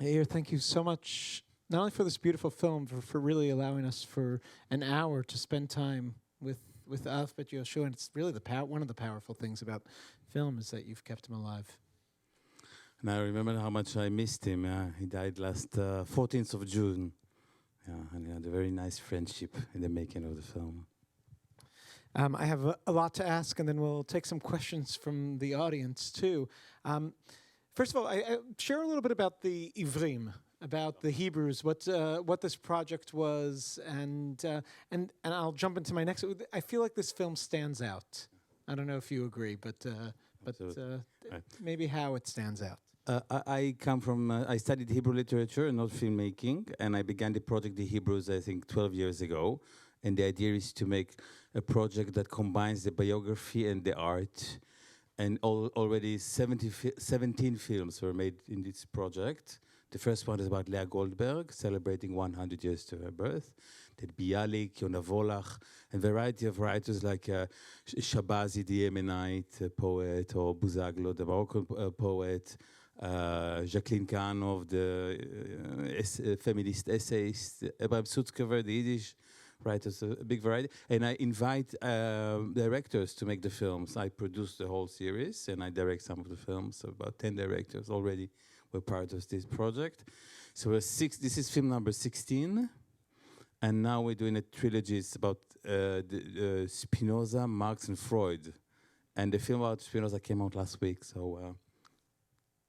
Yair, thank you so much, not only for this beautiful film, for really allowing us for an hour to spend time with Alfred Yoshua. And it's really one of the powerful things about film is that you've kept him alive. And I remember how much I missed him. He died last 14th of June. Yeah, and we had a very nice friendship in the making of the film. I have a lot to ask, and then we'll take some questions from the audience too. First of all, I share a little bit about the Ivrim, about the Hebrews, what this project was, and I'll jump into my next. I feel like this film stands out. I don't know if you agree, but Right. maybe how it stands out. I come from, I studied Hebrew literature and not filmmaking, and I began the project The Hebrews, I think, 12 years ago. And the idea is to make a project that combines the biography and the art. And already 17 films were made in this project. The first one is about Leah Goldberg, celebrating 100 years to her birth. Then Bialik, Yona Volach, and a variety of writers like Shabazi, the Yemenite poet, or Buzaglo, the Moroccan poet, Jacqueline Kanov, the feminist essayist, Abraham Sutzkever, the Yiddish writers, a big variety. And I invite directors to make the films. I produce the whole series, and I direct some of the films. So about 10 directors already were part of this project. So this is film number 16. And now we're doing a trilogy. It's about Spinoza, Marx, and Freud. And the film about Spinoza came out last week. So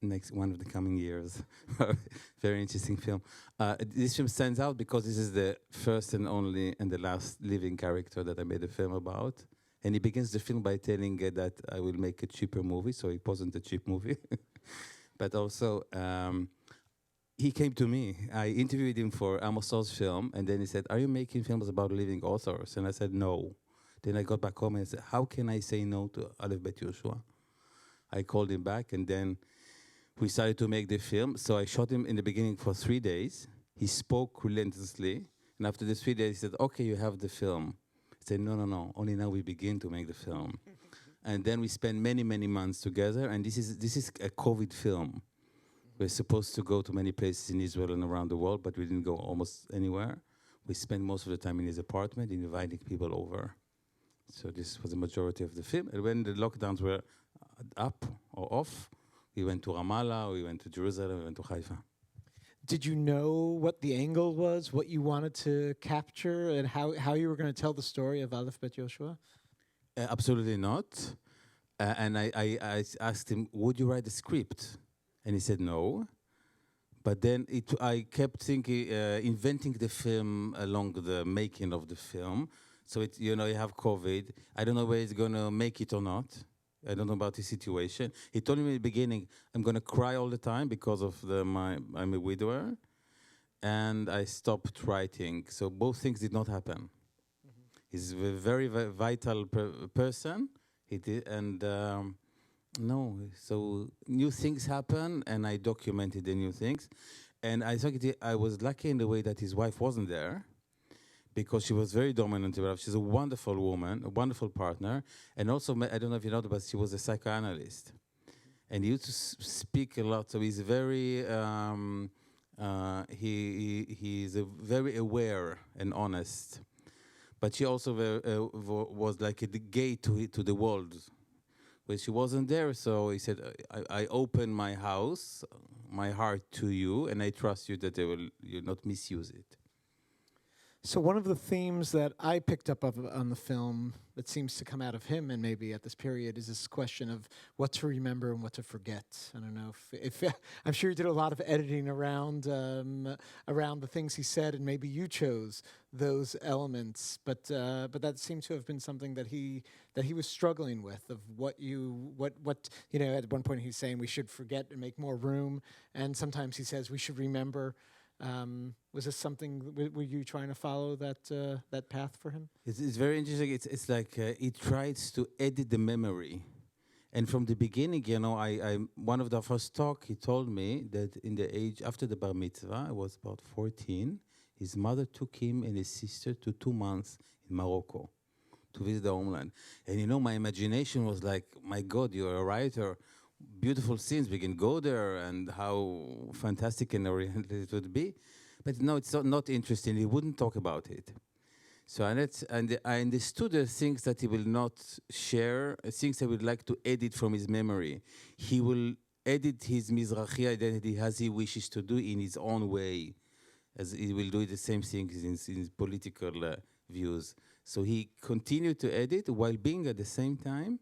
next one of the coming years. Very interesting film. This film stands out because this is the first and only and the last living character that I made a film about. And he begins the film by telling that I will make a cheaper movie, so it wasn't a cheap movie. But also, he came to me. I interviewed him for Amos Oz film, and then he said, "Are you making films about living authors?" And I said, "No." Then I got back home and I said, "How can I say no to Aleph Bet Yoshua?" I called him back, and then we started to make the film. So I shot him in the beginning for 3 days. He spoke relentlessly. And after the 3 days, he said, "Okay, you have the film." I said, No. Only now we begin to make the film." And then we spent many, many months together. And this is a COVID film. We're supposed to go to many places in Israel and around the world, but we didn't go almost anywhere. We spent most of the time in his apartment, inviting people over. So this was the majority of the film. And when the lockdowns were up or off, we went to Ramallah, we went to Jerusalem, we went to Haifa. Did you know what the angle was, what you wanted to capture, and how you were going to tell the story of Aleph Bet Yoshua? Absolutely not. And I asked him, "Would you write a script?" And he said no. But then I kept thinking, inventing the film along the making of the film. So you have COVID. I don't know whether it's going to make it or not. I don't know about his situation. He told me in the beginning, "I'm going to cry all the time because of I'm a widower." And I stopped writing. So both things did not happen. He's a very, very vital person. He did, and no. So new things happen, and I documented the new things. And I thought I was lucky in the way that his wife wasn't there, because she was very dominant. She's a wonderful woman, a wonderful partner. And also, I don't know if you know, but she was a psychoanalyst. And he used to speak a lot. So he's very, he's very aware and honest. But she also was like a gate to the world. But she wasn't there, so he said, I open my house, my heart to you, and I trust you that you'll not misuse it. So one of the themes that I picked up on the film that seems to come out of him, and maybe at this period, is this question of what to remember and what to forget. I don't know if I'm sure you did a lot of editing around the things he said, and maybe you chose those elements. But that seemed to have been something that he was struggling with, of what at one point he's saying we should forget and make more room, and sometimes he says we should remember. Was this something? Were you trying to follow that path for him? It's very interesting. It's like he tries to edit the memory, and from the beginning, I one of the first talk he told me that in the age after the bar mitzvah, I was about 14. His mother took him and his sister to 2 months in Morocco to visit the homeland, and my imagination was like, my God, you're a writer. beautiful scenes. We can go there and how fantastic and oriented it would be. But no, it's not interesting. He wouldn't talk about it. So and I understood the things that he will not share, things he would like to edit from his memory. He will edit his Mizrahi identity as he wishes to do in his own way, as he will do the same things in his political views. So he continued to edit while being at the same time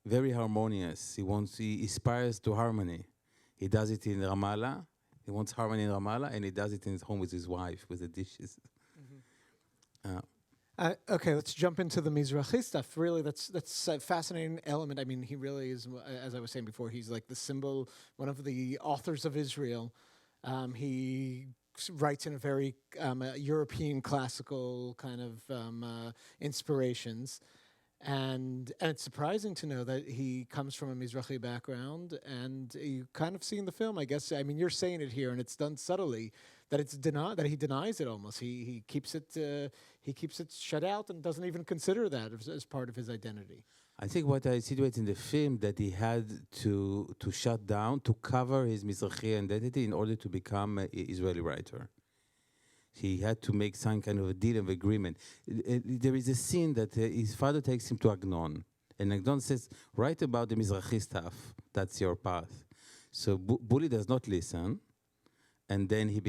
very harmonious. He aspires to harmony. He does it in Ramallah. He wants harmony in Ramallah, and he does it in his home with his wife, with the dishes. Okay, let's jump into the Mizrahi stuff. Really, that's a fascinating element. I mean, he really is, as I was saying before, he's like the symbol, one of the authors of Israel. He writes in a very European classical kind of inspirations. And it's surprising to know that he comes from a Mizrahi background, and you kind of see in the film, I guess. I mean, you're saying it here, and it's done subtly, that it's that he denies it almost. He keeps it shut out and doesn't even consider that as part of his identity. I think what I situate in the film that he had to shut down to cover his Mizrahi identity in order to become an Israeli writer. He had to make some kind of a deal of agreement. There is a scene that his father takes him to Agnon, and Agnon says, "Write about the Mizrahi stuff. That's your path." So Bully does not listen, and then he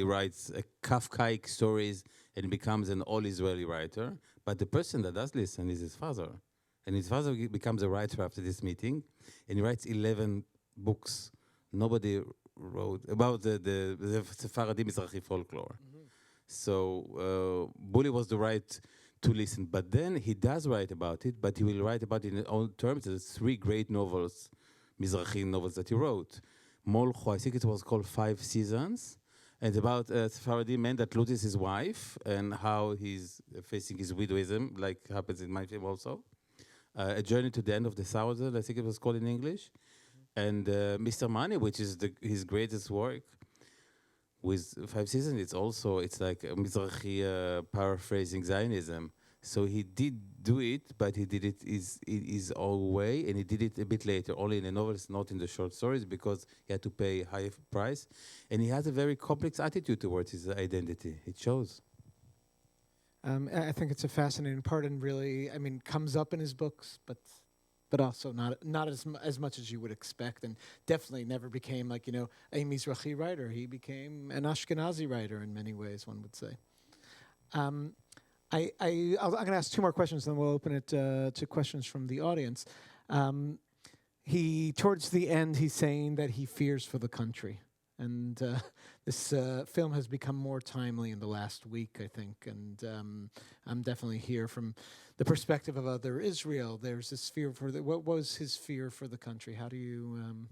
writes Kafkaic stories and becomes an all-Israeli writer. But the person that does listen is his father, and his father becomes a writer after this meeting, and he writes 11 books. Nobody wrote about the Sephardi Mizrahi folklore. Mm-hmm. So Bully was the right to listen. But then he does write about it, but he will write about it in his own terms. There's 3 great novels, Mizrahi novels that he wrote. Molcho, I think it was called 5 Seasons. And about a Sephardi man that loses his wife and how he's facing his widowism, like happens in my film also. A Journey to the End of the Thousand, I think it was called in English. And Mr. Money, which is his greatest work, with 5 Seasons, it's like a Mizrahi paraphrasing Zionism. So he did do it, but he did it his own way, and he did it a bit later, only in the novels, not in the short stories, because he had to pay a high price. And he has a very complex attitude towards his identity. It shows. I think it's a fascinating part, and really, I mean, comes up in his books, but also not as much as you would expect, and definitely never became like, a Mizrahi writer. He became an Ashkenazi writer in many ways, one would say. I'm going to ask 2 more questions, then we'll open it to questions from the audience. Towards the end, he's saying that he fears for the country. And this film has become more timely in the last week, I think. And I'm definitely here from the perspective of other Israel. There's this fear what was his fear for the country? How do you...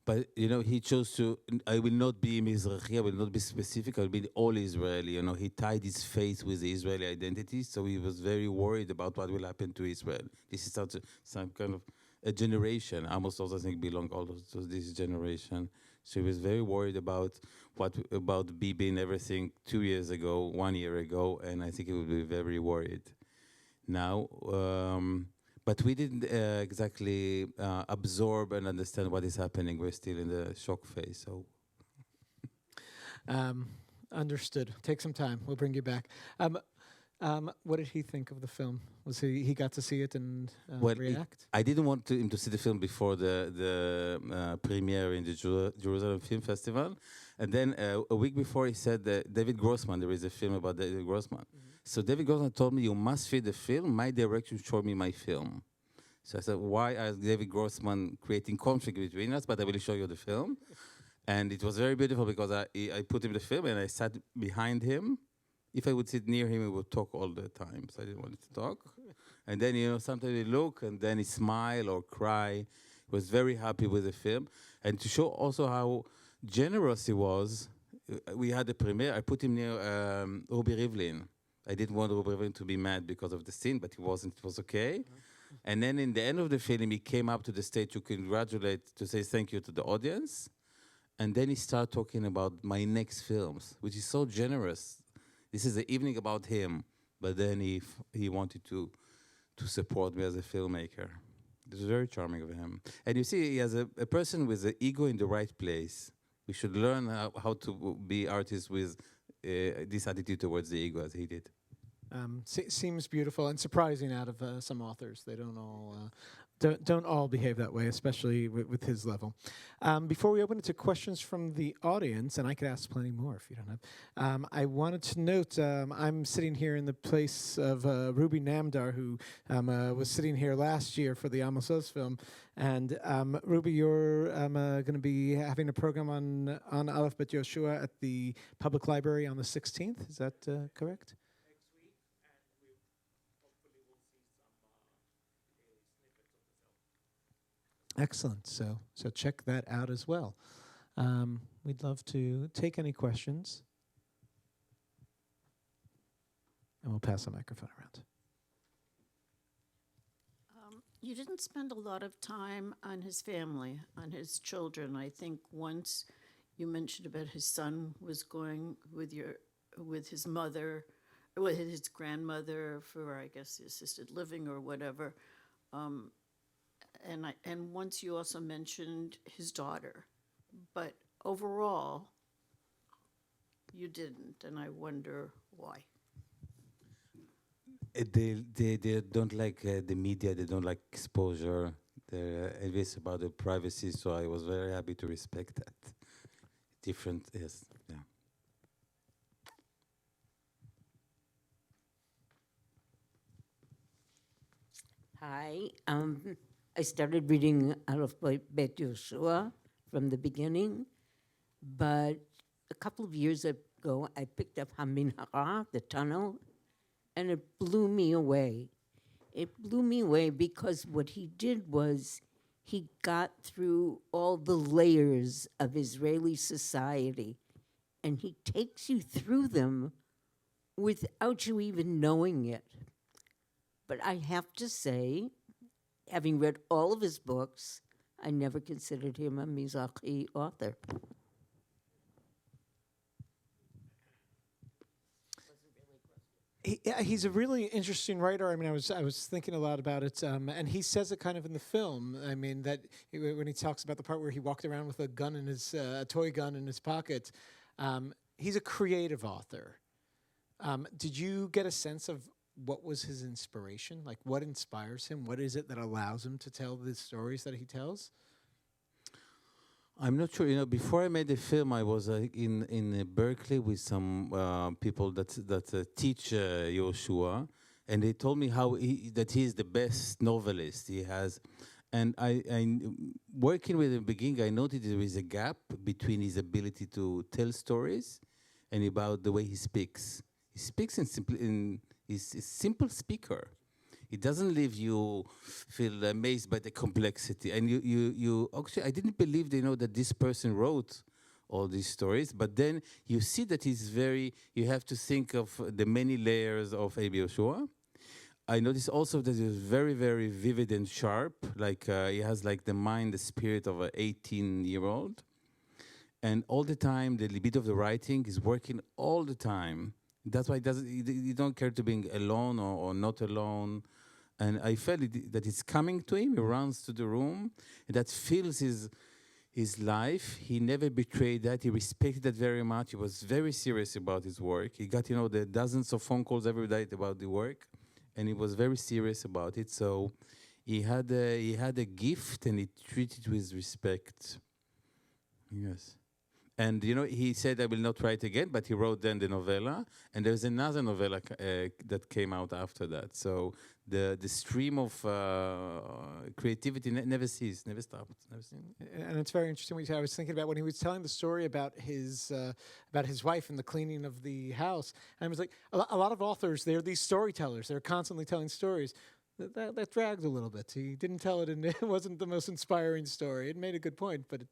But, he chose to, I will not be Mizrahi, I will not be specific, I will be all Israeli. He tied his faith with the Israeli identity, so he was very worried about what will happen to Israel. This is some kind of a generation. Amos also, I think, belonged also to this generation. So he was very worried about Bibi and everything 2 years ago, 1 year ago, and I think he would be very worried now. But we didn't exactly absorb and understand what is happening. We're still in the shock phase. So, understood. Take some time. We'll bring you back. What did he think of the film? Was he got to see it and react? I didn't want him to see the film before the premiere in the Jerusalem Film Festival, and then a week before he said that David Grossman. There is a film about David Grossman. Mm-hmm. So David Grossman told me, "You must see the film. My director showed me my film." So I said, "Why is David Grossman creating conflict between us? But I will show you the film." And it was very beautiful because I put him the film and I sat behind him. If I would sit near him, he would talk all the time. So I didn't want him to talk. And then, sometimes he look and then he smile or cry. He was very happy with the film. And to show also how generous he was, we had a premiere. I put him near Ruby Rivlin. I didn't want Ruby Rivlin to be mad because of the scene, but he wasn't. It was okay. Mm-hmm. And then in the end of the film, he came up to the stage to congratulate, to say thank you to the audience. And then he started talking about my next films, which is so generous. This is the evening about him, but then he wanted to support me as a filmmaker. It's very charming of him. And you see, he has a person with the ego in the right place. We should learn how to be artists with this attitude towards the ego as he did. Seems beautiful and surprising out of some authors. They don't all behave that way, especially with his level. Before we open it to questions from the audience, and I could ask plenty more if you don't have, I wanted to note I'm sitting here in the place of Ruby Namdar, who was sitting here last year for the Amos Oz film. And Ruby, you're going to be having a program on Aleph Bet Yoshua at the Public Library on the 16th. Is that correct? Excellent. So check that out as well. We'd love to take any questions, and we'll pass the microphone around. You didn't spend a lot of time on his family, on his children. I think once you mentioned about his son was going with his mother, with his grandmother for, I guess, the assisted living or whatever. And once you also mentioned his daughter, but overall, you didn't, and I wonder why. They don't like the media. They don't like exposure. They're envious about the privacy. So I was very happy to respect that. Different, yes, yeah. Hi. I started reading Aleph Bet Yoshua from the beginning, but a couple of years ago, I picked up Haminhara, the tunnel, and it blew me away. It blew me away because what he did was he got through all the layers of Israeli society, and he takes you through them without you even knowing it. But I have to say, having read all of his books, I never considered him a Mizrahi author. He's a really interesting writer. I mean, I was thinking a lot about it, and he says it kind of in the film. I mean, that when he talks about the part where he walked around with a gun in his a toy gun in his pocket, he's a creative author. Did you get a sense of what was his inspiration? Like, what inspires him? What is it that allows him to tell the stories that he tells? I'm not sure. You know, before I made the film, I was in Berkeley with some people that teach Yoshua, and they told me that he is the best novelist he has. And I working with him in the beginning, I noticed there is a gap between his ability to tell stories and about the way he speaks. He speaks he's a simple speaker. It doesn't leave you feel amazed by the complexity. And you actually, I didn't believe, that this person wrote all these stories, but then you see that you have to think of the many layers of Abi Yoshua. I noticed also that he's very, very vivid and sharp. Like he has like the mind, the spirit of an 18-year-old. And all the time, the libido of the writing is working all the time. That's why you don't care to being alone or not alone. And I felt that it's coming to him. He runs to the room. And that fills his life. He never betrayed that. He respected that very much. He was very serious about his work. He got, the dozens of phone calls every day about the work. And he was very serious about it. So he had a gift, and he treated it with respect. Yes. And, he said, I will not write again, but he wrote then the novella. And there's another novella that came out after that. So the stream of creativity never ceased, never stopped. And it's very interesting what you said. I was thinking about when he was telling the story about his wife and the cleaning of the house. And I was like, a lot of authors, they're these storytellers. They're constantly telling stories. That dragged a little bit. He didn't tell it, and it wasn't the most inspiring story. It made a good point, but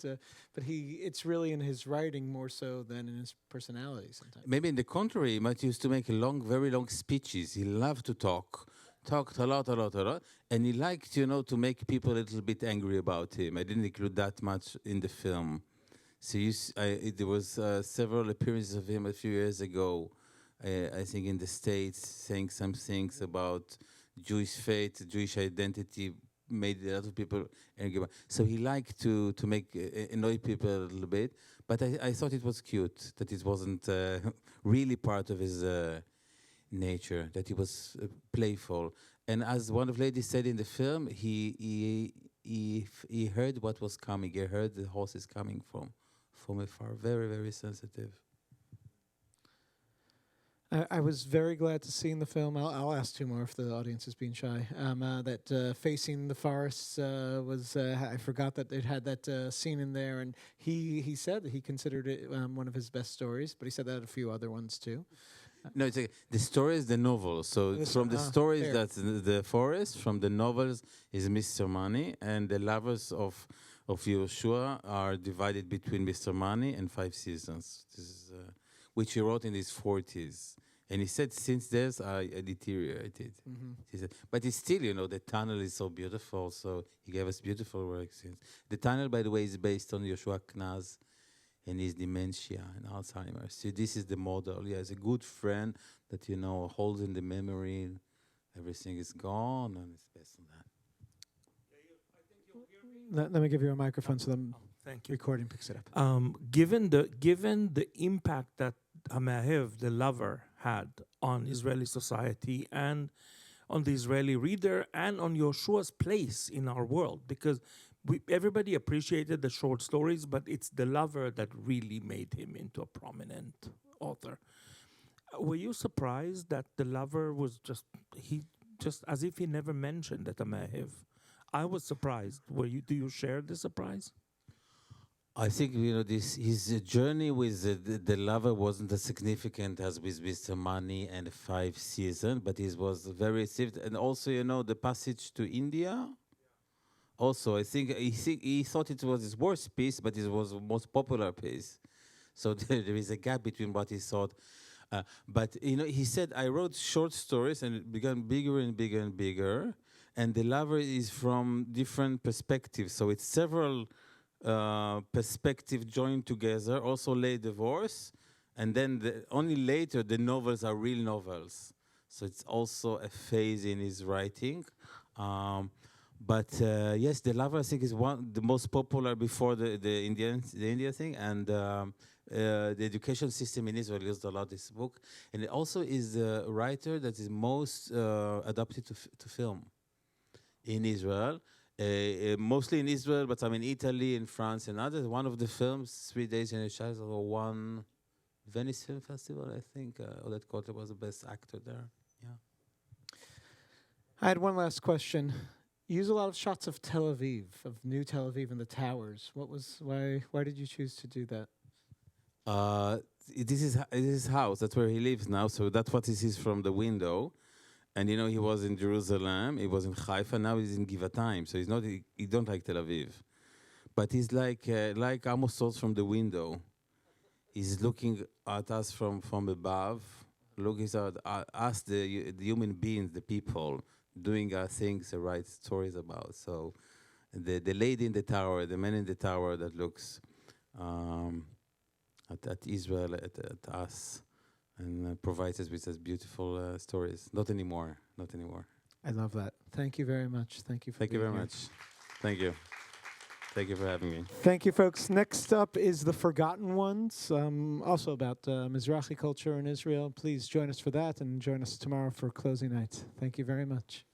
it's really in his writing more so than in his personality sometimes. Maybe in the contrary, Matt used to make very long speeches. He loved to talked a lot, and he liked, to make people a little bit angry about him. I didn't include that much in the film. So there was several appearances of him a few years ago, I think in the States, saying some things about Jewish faith, Jewish identity, made a lot of people angry. So he liked to make annoy people a little bit. But I thought it was cute that it wasn't really part of his nature, that he was playful. And as one of the ladies said in the film, he heard what was coming. He heard the horses coming from afar. Very, very sensitive. I was very glad to see in the film. I'll ask two more if the audience is being shy. That Facing the Forests was. I forgot that it had that scene in there, and he said that he considered it one of his best stories. But he said that a few other ones too. No, the story is the novel. So from the stories, fair. that's the forest. From the novels is Mr. Money, and the lovers of Yehoshua are divided between Mr. Money and 5 Seasons. This is which he wrote in his 40s. And he said, since this, I deteriorated. He said, but it's still, the tunnel is so beautiful. So he gave us beautiful work since. The tunnel, by the way, is based on Yoshua Knaz and his dementia and Alzheimer's. So this is the model. He has a good friend that, holds in the memory. Everything is gone, and it's based on that. Let me give you a microphone so the Thank you. recording picks it up. Given the impact that Hamahev, the lover, had on Israeli society and on the Israeli reader and on Yoshua's place in our world, because everybody appreciated the short stories, but it's the lover that really made him into a prominent author. Were you surprised that the lover was just as if he never mentioned that Hamahev? I was surprised. Do you share the surprise? I think his journey with the lover wasn't as significant as with Mr. Money and 5 Seasons, but it was very received. And also, the passage to India. Also, I think he thought it was his worst piece, but it was the most popular piece. So there is a gap between what he thought. But he said, I wrote short stories, and it began bigger and bigger and bigger. And the lover is from different perspectives, so it's several. Perspective joined together, also late divorce, and then only later the novels are real novels. So it's also a phase in his writing. But yes, The Lover, I think, is the most popular before the India thing, and the education system in Israel used a lot this book, and it also is the writer that is most adapted to film in Israel. Mostly in Israel, but in Italy, in France, and others. One of the films, 3 Days in a Shadow, won Venice Film Festival, I think. Oded Kotler was the best actor there. Yeah. I had one last question. You use a lot of shots of Tel Aviv, of New Tel Aviv and the towers. Why did you choose to do that? This is his house. That's where he lives now. So that's what he sees from the window. And he was in Jerusalem, he was in Haifa, now he's in Givatayim. So he don't like Tel Aviv. But he's like Amos Oz from the window. He's looking at us from above, looking at us, the human beings, the people, doing our things to write stories about. So the lady in the tower, the man in the tower that looks at Israel, at us, and provides us with such beautiful stories. Not anymore. I love that. Thank you very much. Thank you for Thank you being very here. much. Thank you. Thank you for having me. Thank you, folks. Next up is The Forgotten Ones, also about Mizrahi culture in Israel. Please join us for that and join us tomorrow for closing night. Thank you very much.